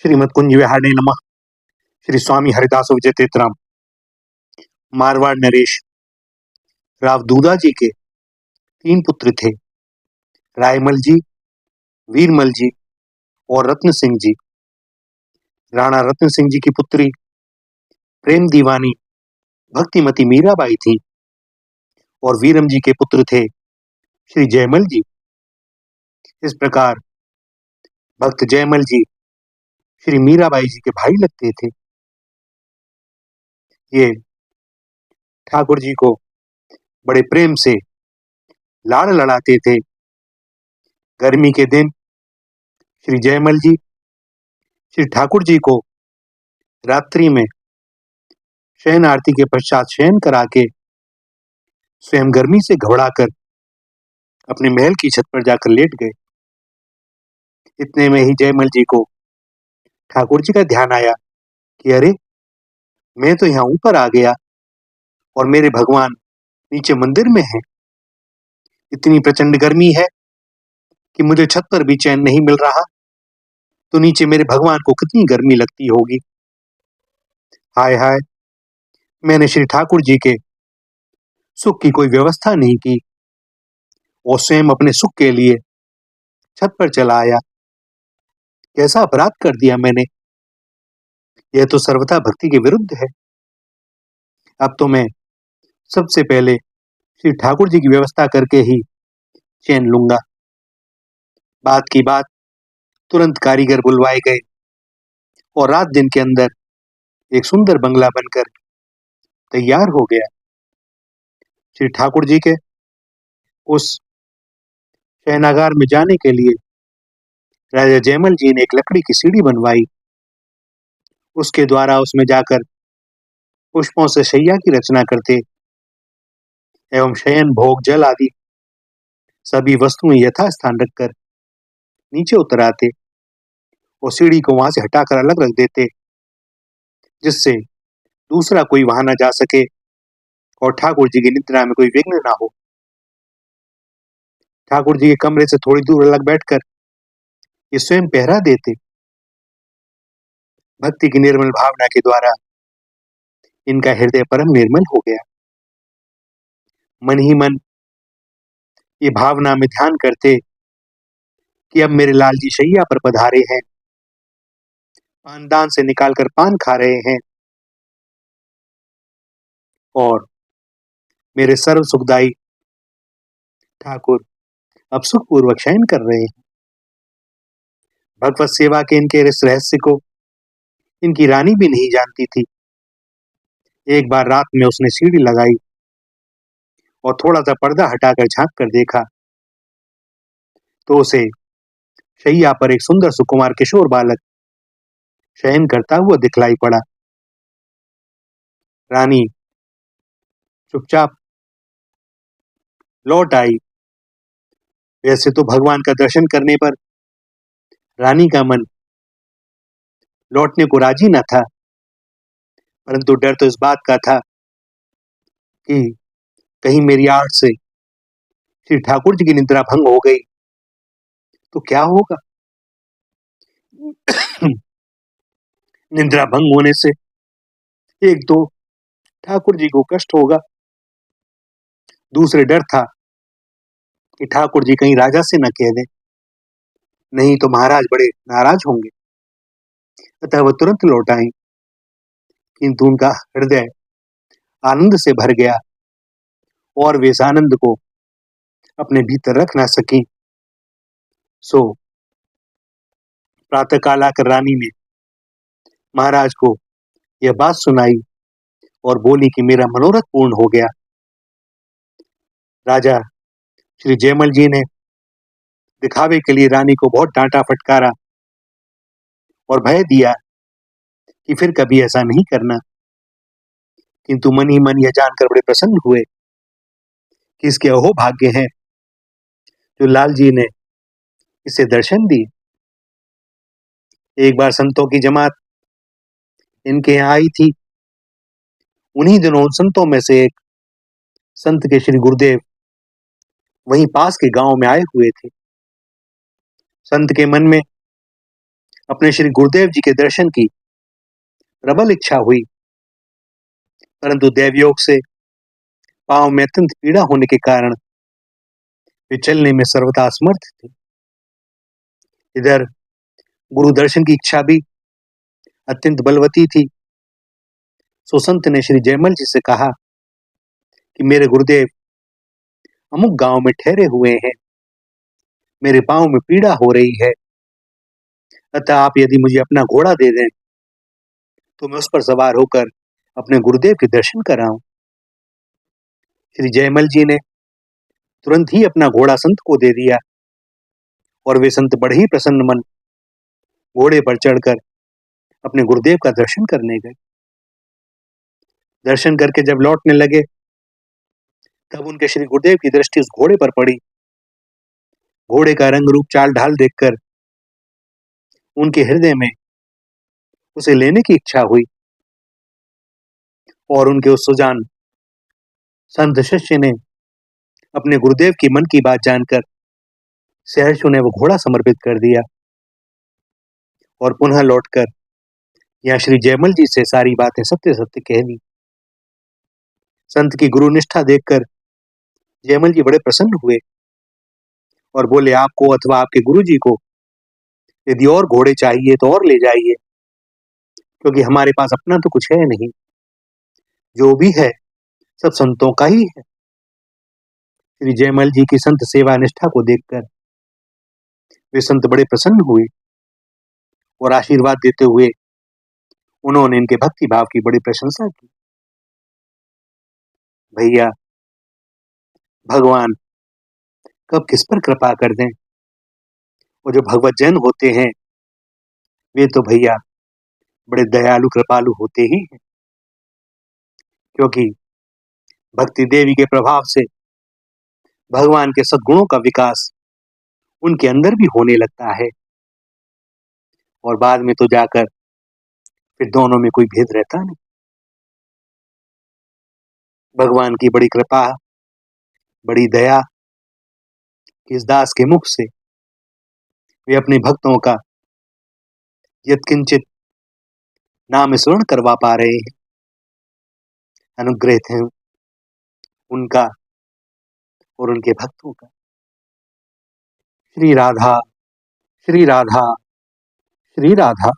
श्रीमद कुंज विहारणे नमः। श्री स्वामी हरिदास विजय तीर्थराम। मारवाड़ नरेश राव दूधा जी के 3 पुत्र थे, रायमल जी, वीरमल जी और रत्न सिंह जी। राणा रत्न सिंह जी की पुत्री प्रेम दीवानी भक्तिमती मीराबाई थी और वीरम जी के पुत्र थे श्री जयमल जी। इस प्रकार भक्त जयमल जी श्री मीराबाई जी के भाई लगते थे। ये ठाकुर जी को बड़े प्रेम से लाड़ लड़ाते थे। गर्मी के दिन श्री जयमल जी श्री ठाकुर जी को रात्रि में शयन आरती के पश्चात शयन करा के स्वयं गर्मी से घबराकर अपने महल की छत पर जाकर लेट गए। इतने में ही जयमल जी को ठाकुर जी का ध्यान आया कि अरे, मैं तो यहाँ ऊपर आ गया और मेरे भगवान नीचे मंदिर में हैं। इतनी प्रचंड गर्मी है कि मुझे छत पर भी चैन नहीं मिल रहा, तो नीचे मेरे भगवान को कितनी गर्मी लगती होगी। हाय हाय, मैंने श्री ठाकुर जी के सुख की कोई व्यवस्था नहीं की और स्वयं अपने सुख के लिए छत पर चला आया। कैसा अपराध कर दिया मैंने, यह तो सर्वथा भक्ति के विरुद्ध है। अब तो मैं सबसे पहले श्री ठाकुर जी की व्यवस्था करके ही चैन लूंगा। बात की बात तुरंत कारीगर बुलवाए गए और रात दिन के अंदर एक सुंदर बंगला बनकर तैयार हो गया। श्री ठाकुर जी के उस शयनागार में जाने के लिए राजा जयमल जी ने एक लकड़ी की सीढ़ी बनवाई। उसके द्वारा उसमें जाकर पुष्पों से शैया की रचना करते एवं शयन भोग जल आदि सभी वस्तुएं यथास्थान रखकर नीचे उतर आते और सीढ़ी को वहां से हटाकर अलग रख देते, जिससे दूसरा कोई वहां न जा सके और ठाकुर जी की निद्रा में कोई विघ्न ना हो। ठाकुर जी के कमरे से थोड़ी दूर अलग बैठकर ये स्वयं पहरा देते। भक्ति की निर्मल भावना के द्वारा इनका हृदय परम निर्मल हो गया। मन ही मन ये भावना में ध्यान करते कि अब मेरे लाल जी शैया पर पधारे हैं, पानदान से निकालकर पान खा रहे हैं और मेरे सर्व सुखदाई ठाकुर अब सुखपूर्वक शयन कर रहे हैं। भगवत सेवा के इनके इस रहस्य को इनकी रानी भी नहीं जानती थी। एक बार रात में उसने सीढ़ी लगाई और थोड़ा सा पर्दा हटाकर झांक कर देखा तो उसे शैया पर एक सुंदर सुकुमार किशोर बालक शयन करता हुआ दिखलाई पड़ा। रानी चुपचाप लौट आई। वैसे तो भगवान का दर्शन करने पर रानी का मन लौटने को राजी न था, परंतु डर तो इस बात का था कि कहीं मेरी आड़ से श्री ठाकुर जी की निद्रा भंग हो गई तो क्या होगा। निद्रा भंग होने से एक तो ठाकुर जी को कष्ट होगा, दूसरे डर था कि ठाकुर जी कहीं राजा से न कह दें, नहीं तो महाराज बड़े नाराज होंगे। अतः वह तुरंत लौट आई, किंतु उनका हृदय आनंद से भर गया और वे इस आनंद को अपने भीतर रख ना सकी। सो प्रातः काल आकर रानी ने महाराज को यह बात सुनाई और बोली कि मेरा मनोरथ पूर्ण हो गया। राजा श्री जयमल जी ने दिखावे के लिए रानी को बहुत डांटा फटकारा और भय दिया कि फिर कभी ऐसा नहीं करना, किंतु मन ही मन यह जानकर बड़े प्रसन्न हुए कि इसके अहो भाग्य हैं जो लाल जी ने इसे दर्शन दिए। एक बार संतों की जमात इनके यहाँ आई थी। उन्हीं दिनों उन संतों में से एक संत के श्री गुरुदेव वहीं पास के गांव में आए हुए थे। संत के मन में अपने श्री गुरुदेव जी के दर्शन की प्रबल इच्छा हुई, परंतु दैवयोग से पांव में अत्यंत पीड़ा होने के कारण वे चलने में सर्वथा असमर्थ थे। इधर गुरु दर्शन की इच्छा भी अत्यंत बलवती थी। सो संत ने श्री जयमल जी से कहा कि मेरे गुरुदेव अमुक गांव में ठहरे हुए हैं, मेरे पांव में पीड़ा हो रही है, अतः आप यदि मुझे अपना घोड़ा दे दें तो मैं उस पर सवार होकर अपने गुरुदेव के दर्शन कराऊं। श्री जयमल जी ने तुरंत ही अपना घोड़ा संत को दे दिया और वे संत बड़े ही प्रसन्न मन घोड़े पर चढ़कर अपने गुरुदेव का दर्शन करने गए। दर्शन करके जब लौटने लगे तब उनके श्री गुरुदेव की दृष्टि उस घोड़े पर पड़ी। घोड़े का रंग रूप चाल ढाल देखकर उनके हृदय में उसे लेने की इच्छा हुई और उनके उस सुजान संत शिष्य ने अपने गुरुदेव की मन की बात जानकर सहर्ष उन्हें वो घोड़ा समर्पित कर दिया और पुनः लौटकर यहाँ श्री जयमल जी से सारी बातें सत्य सत्य कह दी। संत की गुरु निष्ठा देखकर जयमल जी बड़े प्रसन्न हुए और बोले, आपको अथवा आपके गुरु जी को यदि और घोड़े चाहिए तो और ले जाइए, क्योंकि हमारे पास अपना तो कुछ है नहीं, जो भी है सब संतों का ही है। श्री जयमल जी की संत सेवा निष्ठा को देखकर वे संत बड़े प्रसन्न हुए और आशीर्वाद देते हुए उन्होंने इनके भक्ति भाव की बड़ी प्रशंसा की। भैया, भगवान कब किस पर कृपा कर दें, और जो भगवत जन होते हैं वे तो भैया बड़े दयालु कृपालु होते ही हैं, क्योंकि भक्ति देवी के प्रभाव से भगवान के सद्गुणों का विकास उनके अंदर भी होने लगता है और बाद में तो जाकर फिर दोनों में कोई भेद रहता नहीं। भगवान की बड़ी कृपा, बड़ी दया कि इस दास के मुख से वे अपने भक्तों का यत्किंचित नाम स्मरण करवा पा रहे हैं। अनुग्रहित हैं उनका और उनके भक्तों का। श्री राधा, श्री राधा, श्री राधा।